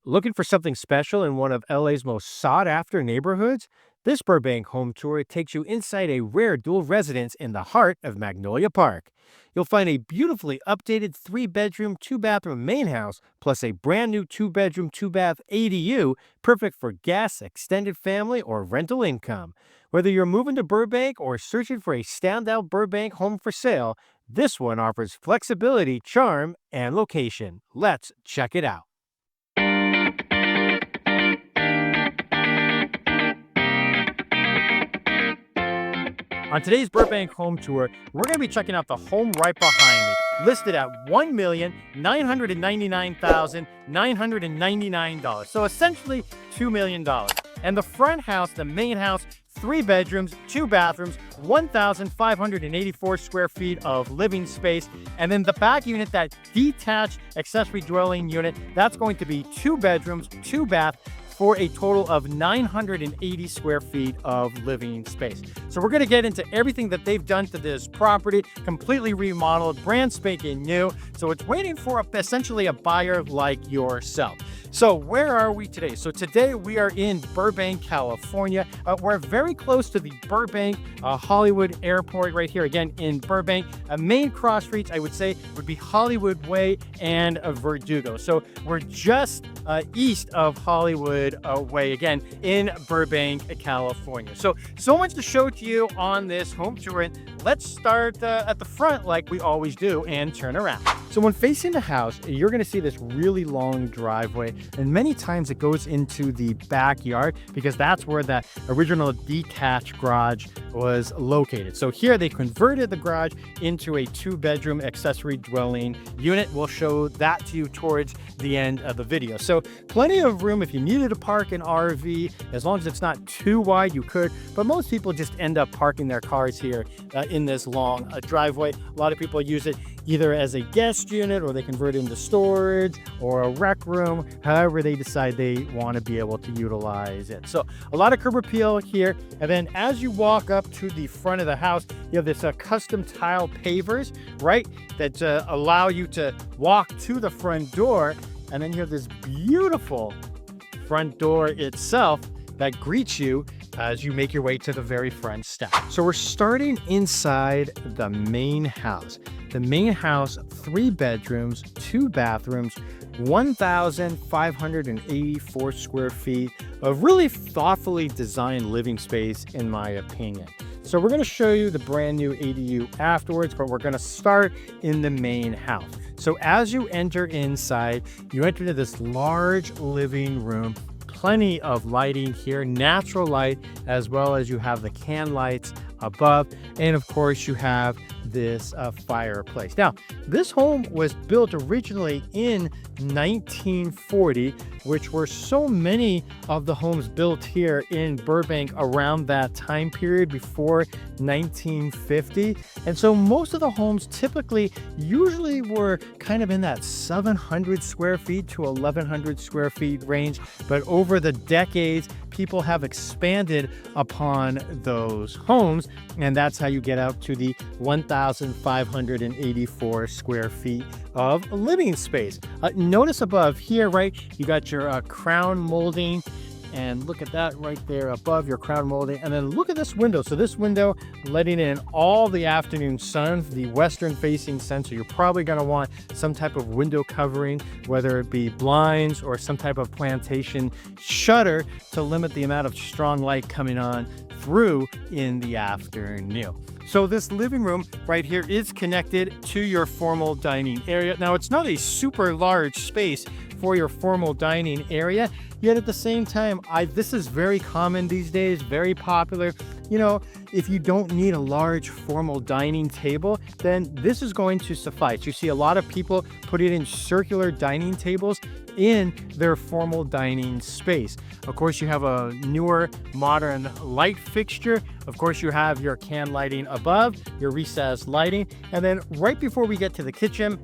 Looking for something special in one of LA's most sought after neighborhoods? This Burbank home tour takes you inside a rare dual residence in the heart of Magnolia Park. You'll find a beautifully updated 3 bedroom, 2 bathroom main house, plus a brand new 2 bedroom, 2 bath ADU, perfect for guests, extended family, or rental income. Whether you're moving to Burbank or searching for a standout Burbank home for sale, this one offers flexibility, charm, and location. Let's check it out. On today's Burbank home tour, we're going to be checking out the home right behind me, listed at $1,999,999. So essentially $2 million. And the front house, the main house, 3 bedrooms, 2 bathrooms, 1,584 square feet of living space. And then the back unit, that detached accessory dwelling unit, that's going to be 2 bedrooms, 2 baths, for a total of 980 square feet of living space. So we're going to get into everything that they've done to this property, completely remodeled, brand spanking new. So it's waiting for essentially a buyer like yourself. So where are we today? So today we are in Burbank, California. We're very close to the Burbank Hollywood Airport right here, again in Burbank. Main cross streets, I would say, would be Hollywood Way and Verdugo. So we're just east of Hollywood Way, again in Burbank, California. So much to show to you on this home tour. And let's start at the front like we always do and turn around. So when facing the house, you're going to see this really long driveway, and many times it goes into the backyard because that's where that original detached garage was located. So here they converted the garage into a 2 bedroom accessory dwelling unit. We'll show that to you towards the end of the video. So plenty of room if you needed to park an RV. As long as it's not too wide, you could, but most people just end up parking their cars here in this long driveway. A lot of people use it either as a guest unit, or they convert it into storage or a rec room, however they decide they want to be able to utilize it. So a lot of curb appeal here. And then as you walk up to the front of the house, you have this custom tile pavers, right, that allow you to walk to the front door. And then you have this beautiful front door itself that greets you as you make your way to the very front step. So we're starting inside the main house. The main house, 3 bedrooms, 2 bathrooms, 1,584 square feet of really thoughtfully designed living space, in my opinion. So we're going to show you the brand new ADU afterwards, but we're going to start in the main house. So as you enter inside, you enter into this large living room. Plenty of lighting here, natural light, as well as you have the can lights above, and of course you have this fireplace. Now, this home was built originally in 1940, which were so many of the homes built here in Burbank around that time period before 1950. And so most of the homes usually were kind of in that 700 square feet to 1,100 square feet range. But over the decades, people have expanded upon those homes, and that's how you get out to the 1,584 square feet of living space. Notice above here, right, you got your crown molding, and look at that right there above your crown molding. And then look at this window. So this window letting in all the afternoon sun, the western facing sun. So you're probably going to want some type of window covering, whether it be blinds or some type of plantation shutter to limit the amount of strong light coming on through in the afternoon. So this living room right here is connected to your formal dining area. Now, it's not a super large space for your formal dining area, yet at the same time, this is very common these days, very popular. You know, if you don't need a large formal dining table, then this is going to suffice. You see a lot of people putting in circular dining tables in their formal dining space. Of course, you have a newer modern light fixture. Of course, you have your can lighting above, your recessed lighting. And then right before we get to the kitchen,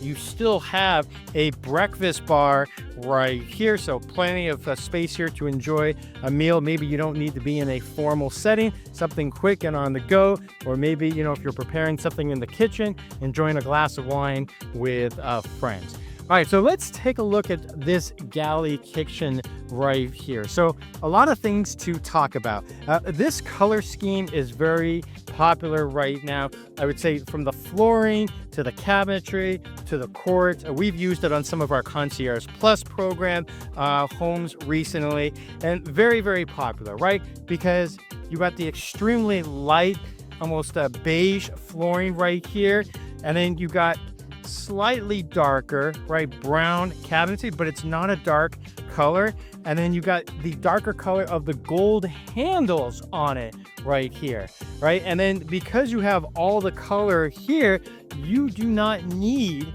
you still have a breakfast bar right here. So plenty of space here to enjoy a meal. Maybe you don't need to be in a formal setting, something quick and on the go. Or maybe, if you're preparing something in the kitchen, enjoying a glass of wine with friends. All right, so let's take a look at this galley kitchen right here. So a lot of things to talk about. This color scheme is very popular right now. I would say from the flooring to the cabinetry to the quartz. We've used it on some of our Concierge Plus program homes recently, and very, very popular, right? Because you got the extremely light, almost a beige flooring right here, and then you got slightly darker, right, brown cabinetry, but it's not a dark color. And then you got the darker color of the gold handles on it right here, right? And then because you have all the color here, you do not need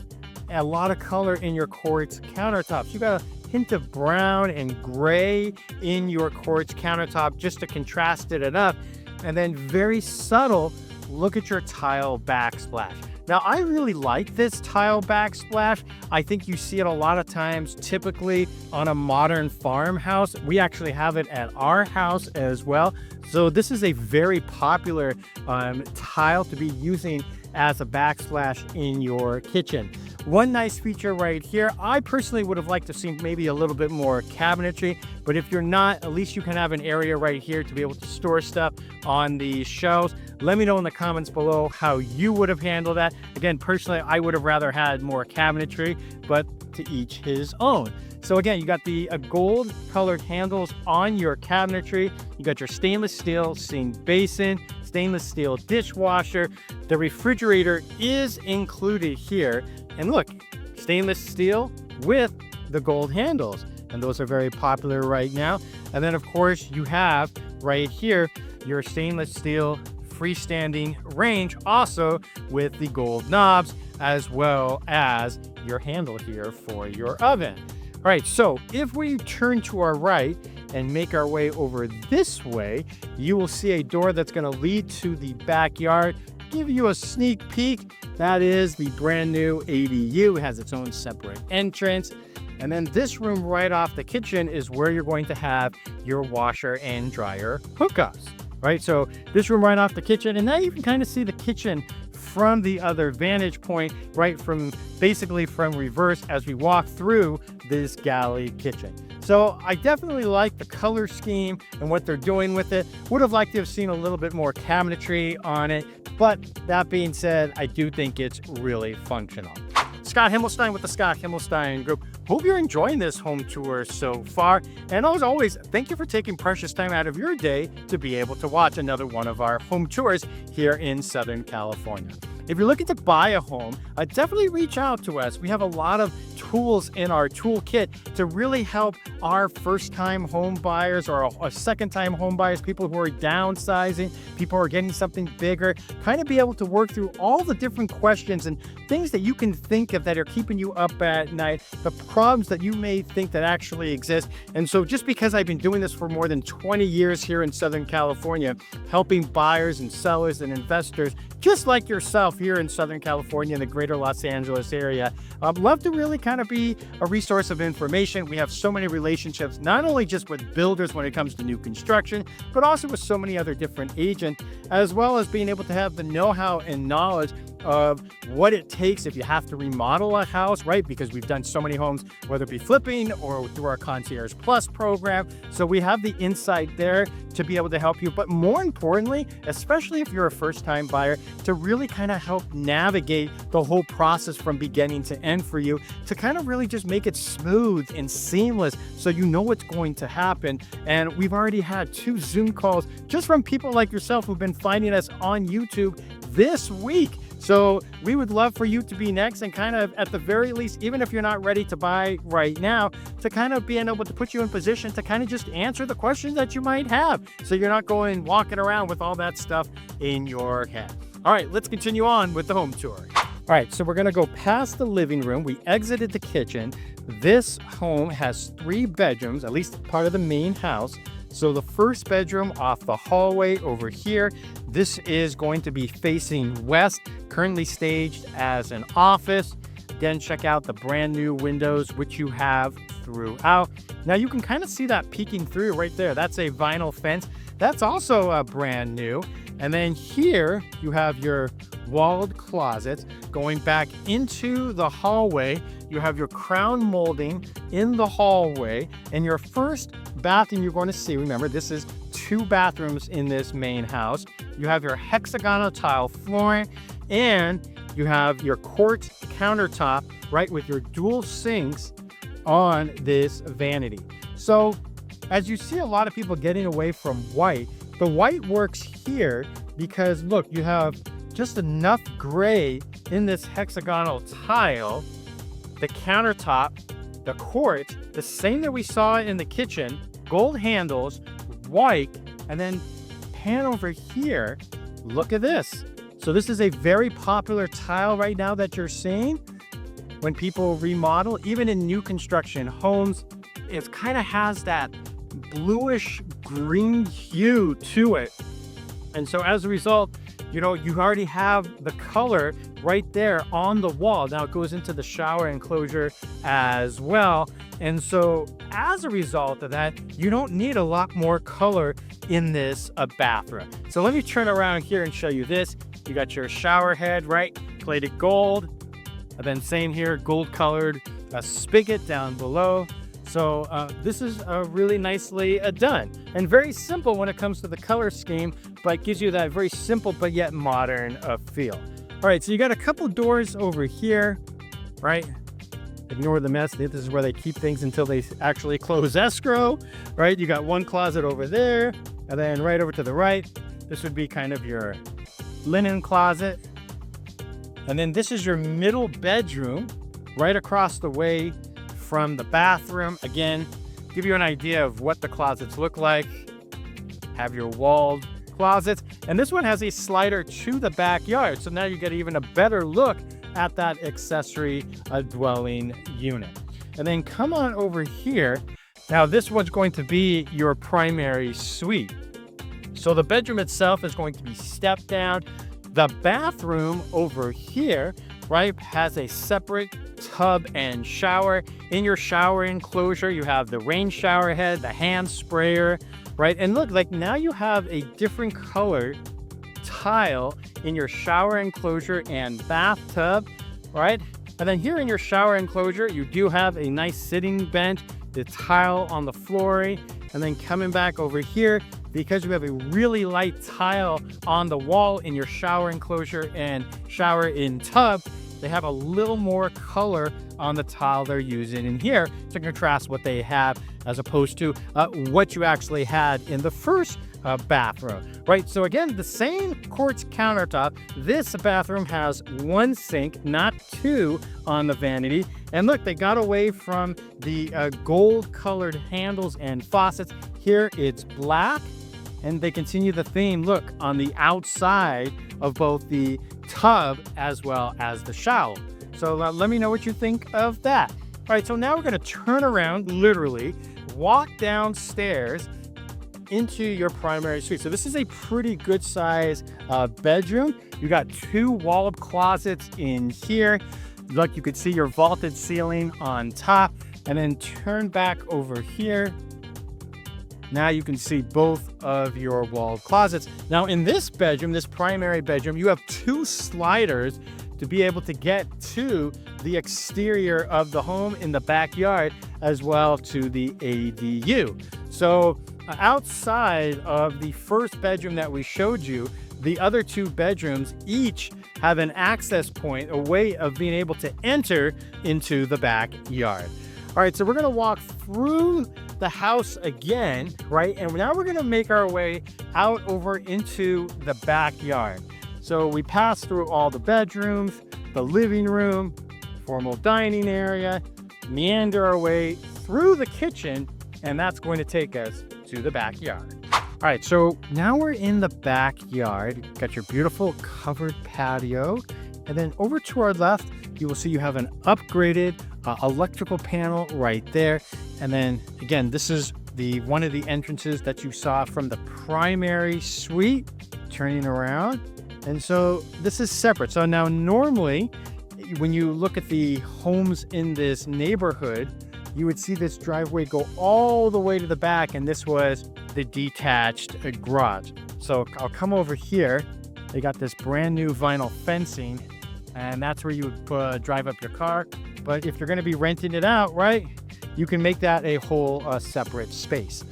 a lot of color in your quartz countertops. You got a hint of brown and gray in your quartz countertop just to contrast it enough. And then very subtle, look at your tile backsplash. Now, I really like this tile backsplash. I think you see it a lot of times, typically on a modern farmhouse. We actually have it at our house as well. So this is a very popular tile to be using as a backsplash in your kitchen. One nice feature right here, I personally would have liked to see maybe a little bit more cabinetry, but if you're not, at least you can have an area right here to be able to store stuff on the shelves. Let me know in the comments below how you would have handled that. Again, personally, I would have rather had more cabinetry, but to each his own. So again, you got the gold colored handles on your cabinetry. You got your stainless steel sink basin, stainless steel dishwasher. The refrigerator is included here. And look, stainless steel with the gold handles. And those are very popular right now. And then of course you have right here your stainless steel freestanding range, also with the gold knobs, as well as your handle here for your oven. All right, so if we turn to our right and make our way over this way, you will see a door that's going to lead to the backyard. Give you a sneak peek. That is the brand new ADU. It has its own separate entrance. And then this room right off the kitchen is where you're going to have your washer and dryer hookups, right? So this room right off the kitchen, and now you can kind of see the kitchen from the other vantage point, right, from basically from reverse as we walk through this galley kitchen. So I definitely like the color scheme and what they're doing with it. Would have liked to have seen a little bit more cabinetry on it, but that being said, I do think it's really functional. Scott Himmelstein with the Scott Himmelstein Group. Hope you're enjoying this home tour so far. And as always, thank you for taking precious time out of your day to be able to watch another one of our home tours here in Southern California. If you're looking to buy a home, definitely reach out to us. We have a lot of tools in our toolkit to really help our first-time home buyers or second-time home buyers, people who are downsizing, people who are getting something bigger, kind of be able to work through all the different questions and things that you can think of that are keeping you up at night, the problems that you may think that actually exist. And so just because I've been doing this for more than 20 years here in Southern California, helping buyers and sellers and investors just like yourself here in Southern California in the greater Los Angeles area, I'd love to really kind of be a resource of information. We have so many relationships, not only just with builders when it comes to new construction, but also with so many other different agents, as well as being able to have the know-how and knowledge of what it takes if you have to remodel a house, right? Because we've done so many homes, whether it be flipping or through our Concierge Plus program. So we have the insight there to be able to help you. But more importantly, especially if you're a first-time buyer, to really kind of help navigate the whole process from beginning to end for you, to kind of really just make it smooth and seamless so you know what's going to happen. And we've already had 2 Zoom calls just from people like yourself who've been finding us on YouTube this week. So we would love for you to be next and kind of, at the very least, even if you're not ready to buy right now, to kind of being able to put you in position to kind of just answer the questions that you might have, so you're not going walking around with all that stuff in your head. All right, let's continue on with the home tour. All right, so we're going to go past the living room. We exited the kitchen. This home has 3 bedrooms, at least part of the main house. So the first bedroom off the hallway over here, this is going to be facing west, currently staged as an office. Again, check out the brand new windows, which you have throughout. Now you can kind of see that peeking through right there. That's a vinyl fence. That's also brand new. And then here you have your walled closets going back into the hallway. You have your crown molding in the hallway, and your first bathroom you're going to see, remember, this is 2 bathrooms in this main house. You have your hexagonal tile flooring, and you have your quartz countertop, right, with your dual sinks on this vanity. So as you see a lot of people getting away from white, the white works here because look, you have just enough gray in this hexagonal tile, the countertop, the quartz, the same that we saw in the kitchen, gold handles, white, and then pan over here, look at this. So this is a very popular tile right now that you're seeing when people remodel, even in new construction homes. It kind of has that bluish green hue to it. And so as a result, you know, you already have the color right there on the wall. Now it goes into the shower enclosure as well. And so as a result of that, you don't need a lot more color in this bathroom. So let me turn around here and show you this. You got your shower head, right? Plated gold. And then same here, gold colored spigot down below. So this is really nicely done and very simple when it comes to the color scheme, but gives you that very simple but yet modern feel. All right, so you got a couple doors over here, right? Ignore the mess. This is where they keep things until they actually close escrow, right? You got one closet over there, and then right over to the right, this would be kind of your linen closet. And then this is your middle bedroom right across the way from the bathroom. Again, give you an idea of what the closets look like. Have your walled closets. And this one has a slider to the backyard. So now you get even a better look at that accessory dwelling unit. And then come on over here. Now this one's going to be your primary suite. So the bedroom itself is going to be stepped down. The bathroom over here, right, has a separate tub and shower. In your shower enclosure, you have the rain shower head, the hand sprayer, right? And look, like now you have a different color tile in your shower enclosure and bathtub, right? And then here in your shower enclosure, you do have a nice sitting bench, the tile on the flooring, and then coming back over here, because you have a really light tile on the wall in your shower enclosure and shower in tub, they have a little more color on the tile they're using in here to contrast what they have as opposed to what you actually had in the first bathroom, right? So again, the same quartz countertop. This bathroom has 1 sink, not 2 on the vanity. And look, they got away from the gold colored handles and faucets. Here it's black, and they continue the theme, look, on the outside of both the tub as well as the shower. So let me know what you think of that. All right, so now we're gonna turn around, literally, walk downstairs into your primary suite. So this is a pretty good size bedroom. You got 2 walled closets in here. Look, you could see your vaulted ceiling on top, and then turn back over here. Now you can see both of your walled closets. Now in this bedroom, this primary bedroom, you have 2 sliders to be able to get to the exterior of the home in the backyard as well to the ADU. So outside of the first bedroom that we showed you, the other 2 bedrooms each have an access point, a way of being able to enter into the backyard. All right, so we're gonna walk through the house again, right? And now we're gonna make our way out over into the backyard. So we pass through all the bedrooms, the living room, formal dining area, meander our way through the kitchen, and that's going to take us to the backyard. All right, so now we're in the backyard. Got your beautiful covered patio. And then over to our left, you will see you have an upgraded electrical panel right there. And then again, this is one of the entrances that you saw from the primary suite, turning around. And so this is separate. So now normally when you look at the homes in this neighborhood, you would see this driveway go all the way to the back, and this was the detached garage. So I'll come over here. They got this brand new vinyl fencing, and that's where you would drive up your car. But if you're going to be renting it out, right, you can make that a whole separate space.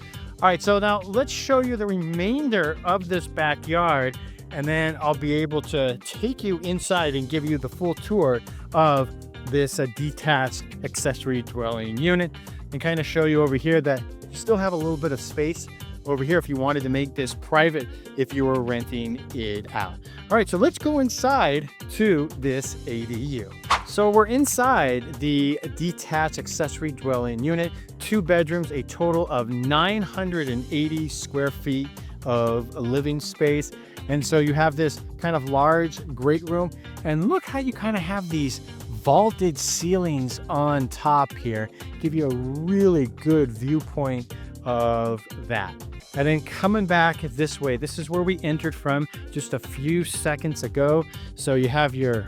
All right, so now let's show you the remainder of this backyard, and then I'll be able to take you inside and give you the full tour of this detached accessory dwelling unit, and kind of show you over here that you still have a little bit of space over here if you wanted to make this private if you were renting it out. All right, so let's go inside to this ADU. So we're inside the detached accessory dwelling unit, 2 bedrooms, a total of 980 square feet of living space. And so you have this kind of large great room, and look how you kind of have these vaulted ceilings on top here, give you a really good viewpoint of that. And then coming back this way, this is where we entered from just a few seconds ago. So you have your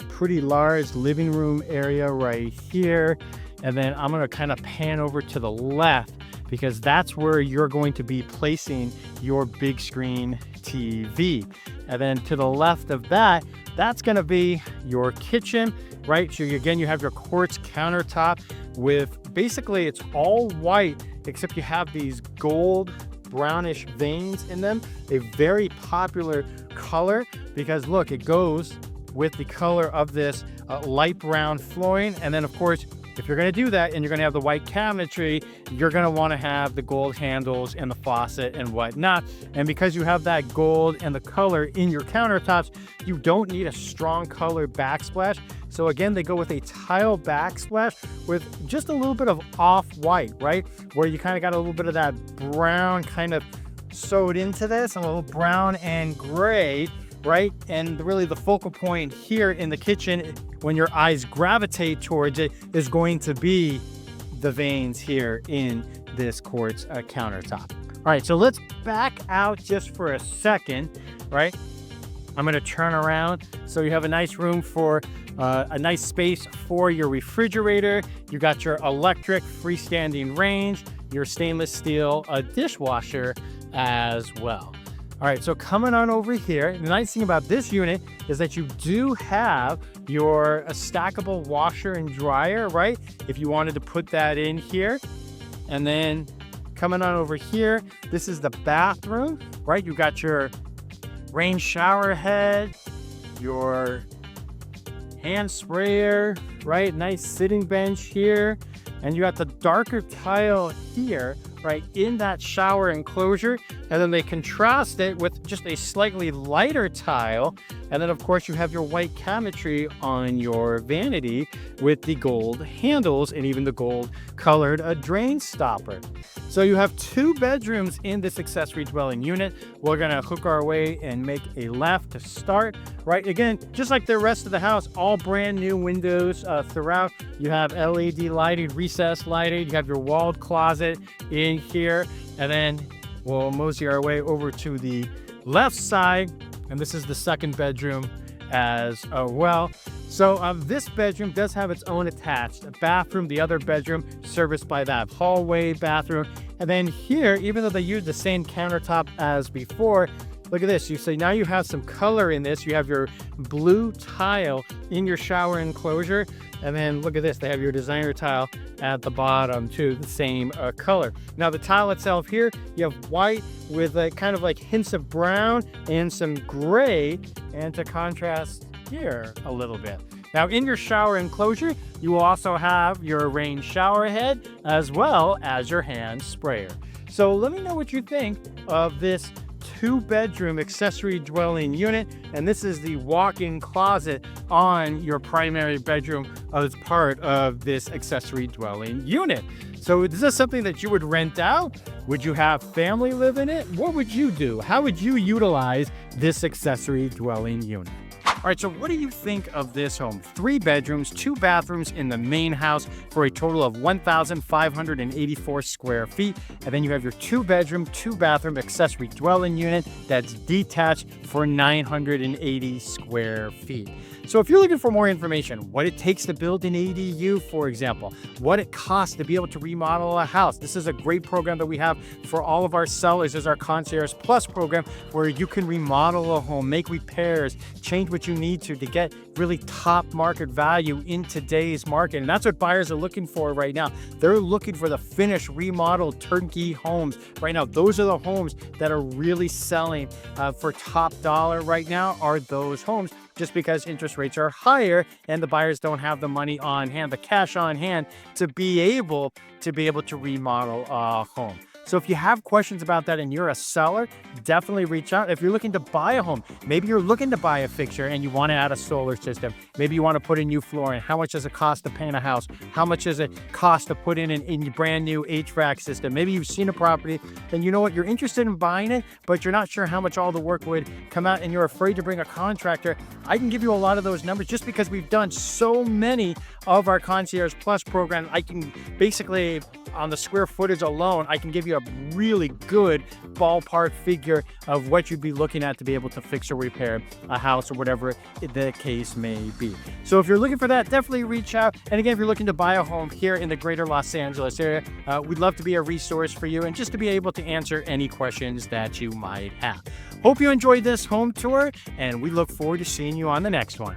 pretty large living room area right here. And then I'm going to kind of pan over to the left, because that's where you're going to be placing your big screen TV. And then to the left of that, that's going to be your kitchen, right? So again, you have your quartz countertop with basically it's all white, except you have these gold brownish veins in them. A very popular color, because look, it goes with the color of this light brown flooring. And then of course, if you're going to do that and you're going to have the white cabinetry, you're going to want to have the gold handles and the faucet and whatnot. And because you have that gold and the color in your countertops, you don't need a strong color backsplash. So again, they go with a tile backsplash with just a little bit of off-white, right? Where you kind of got a little bit of that brown kind of sewed into this, a little brown and gray, right? And really the focal point here in the kitchen, when your eyes gravitate towards it, is going to be the veins here in this quartz countertop. All right, so let's back out just for a second, right? I'm gonna turn around. So you have a nice room for a nice space for your refrigerator. You got your electric freestanding range, your stainless steel dishwasher as well. All right, so coming on over here, the nice thing about this unit is that you do have your stackable washer and dryer, right? If you wanted to put that in here. And then coming on over here, this is the bathroom, right? You got your rain shower head, your hand sprayer, right? Nice sitting bench here. And you got the darker tile here, right, in that shower enclosure. And then they contrast it with just a slightly lighter tile. And then of course you have your white cabinetry on your vanity with the gold handles and even the gold colored drain stopper. So you have 2 bedrooms in this accessory dwelling unit. We're gonna hook our way and make a left to start, right? Again, just like the rest of the house, all brand new windows throughout. You have LED lighting, recessed lighting. You have your walled closet in here. And then we'll mosey our way over to the left side. And this is the 2nd bedroom as well. So this bedroom does have its own attached bathroom. The other bedroom serviced by that hallway bathroom. And then here, even though they use the same countertop as before, look at this. You see now you have some color in this. You have your blue tile in your shower enclosure. And then look at this. They have your designer tile at the bottom too, the same color. Now the tile itself here, you have white with kind of like hints of brown and some gray, and to contrast here a little bit. Now in your shower enclosure, you will also have your rain shower head as well as your hand sprayer. So let me know what you think of this 2-bedroom accessory dwelling unit. And this is the walk-in closet on your primary bedroom as part of this accessory dwelling unit. So is this something that you would rent out? Would you have family live in it? What would you do? How would you utilize this accessory dwelling unit? All right, so what do you think of this home? 3 bedrooms, 2 bathrooms in the main house for a total of 1,584 square feet. And then you have your 2-bedroom, 2-bathroom accessory dwelling unit that's detached for 980 square feet. So if you're looking for more information, what it takes to build an ADU, for example, what it costs to be able to remodel a house, this is a great program that we have for all of our sellers. Is our Concierge Plus program, where you can remodel a home, make repairs, change what you need to get really top market value in today's market. And that's what buyers are looking for right now. They're looking for the finished, remodeled, turnkey homes right now. Those are the homes that are really selling for top dollar right now, are those homes, just because interest rates are higher and the buyers don't have the money on hand, the cash on hand, to be able to remodel a home. So if you have questions about that and you're a seller, definitely reach out. If you're looking to buy a home, maybe you're looking to buy a fixture and you want to add a solar system. Maybe you want to put in new flooring. How much does it cost to paint a house? How much does it cost to put in a brand new HVAC system? Maybe you've seen a property and you know what, you're interested in buying it, but you're not sure how much all the work would come out and you're afraid to bring a contractor. I can give you a lot of those numbers just because we've done so many of our Concierge Plus program. I can basically, on the square footage alone, I can give you a really good ballpark figure of what you'd be looking at to be able to fix or repair a house or whatever the case may be. So if you're looking for that, definitely reach out. And again, if you're looking to buy a home here in the greater Los Angeles area, we'd love to be a resource for you and just to be able to answer any questions that you might have. Hope you enjoyed this home tour, and we look forward to seeing you on the next one.